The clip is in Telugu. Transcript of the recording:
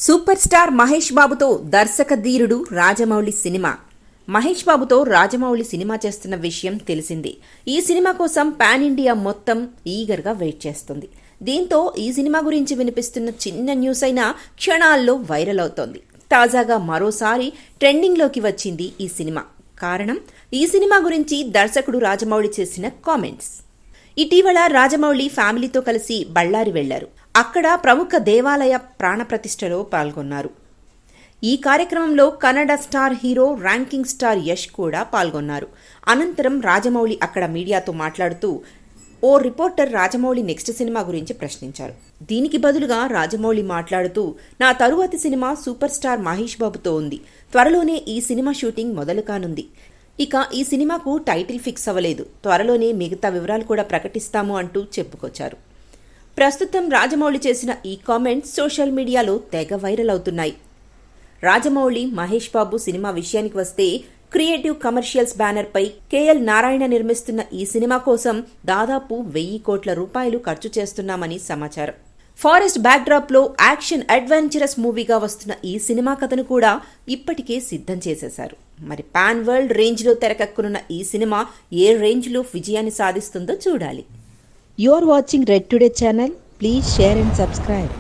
సూపర్ స్టార్ మహేష్ బాబుతో దర్శక ధీరుడు రాజమౌళి సినిమా. మహేష్ బాబుతో రాజమౌళి సినిమా చేస్తున్న విషయం తెలిసిందే. ఈ సినిమా కోసం పాన్ ఇండియా మొత్తం ఈగర్గా వెయిట్ చేస్తుంది. దీంతో ఈ సినిమా గురించి వినిపిస్తున్న చిన్న న్యూస్ అయినా క్షణాల్లో వైరల్ అవుతోంది. తాజాగా మరోసారి ట్రెండింగ్లోకి వచ్చింది ఈ సినిమా. కారణం, ఈ సినిమా గురించి దర్శకుడు రాజమౌళి చేసిన కామెంట్స్. ఇటీవల రాజమౌళి ఫ్యామిలీతో కలిసి బళ్ళారి వెళ్లారు. అక్కడ ప్రముఖ దేవాలయ ప్రాణప్రతిష్ఠలో పాల్గొన్నారు. ఈ కార్యక్రమంలో Kannada star hero ranking star Yash కూడా పాల్గొన్నారు. అనంతరం రాజమౌళి అక్కడ మీడియాతో మాట్లాడుతూ ఓ రిపోర్టర్ రాజమౌళి నెక్స్ట్ సినిమా గురించి ప్రశ్నించారు. దీనికి బదులుగా రాజమౌళి మాట్లాడుతూ, నా తరువాతి సినిమా సూపర్ స్టార్ మహేష్ బాబుతో ఉంది. త్వరలోనే ఈ సినిమా షూటింగ్ మొదలు కానుంది. ఇక ఈ సినిమాకు టైటిల్ ఫిక్స్ అవ్వలేదు. త్వరలోనే మిగతా వివరాలు కూడా ప్రకటిస్తాము అంటూ చెప్పుకొచ్చారు. ప్రస్తుతం రాజమౌళి చేసిన ఈ కామెంట్స్ సోషల్ మీడియాలో తెగ వైరల్ అవుతున్నాయి. రాజమౌళి మహేష్ బాబు సినిమా విషయానికి వస్తే, క్రియేటివ్ కమర్షియల్స్ బ్యానర్పై కేఎల్ నారాయణ నిర్మిస్తున్న ఈ సినిమా కోసం దాదాపు 1000 కోట్ల రూపాయలు ఖర్చు చేస్తున్నామని సమాచారం. ఫారెస్ట్ బ్యాక్డ్రాప్లో యాక్షన్ అడ్వెంచరస్ మూవీగా వస్తున్న ఈ సినిమా కథను కూడా ఇప్పటికే సిద్ధం చేసేశారు. మరి పాన్ వరల్డ్ రేంజ్లో తెరకెక్కనున్న ఈ సినిమా ఏ రేంజ్లో విజయాన్ని సాధిస్తుందో చూడాలి. You are watching Red Today channel. Please share and subscribe.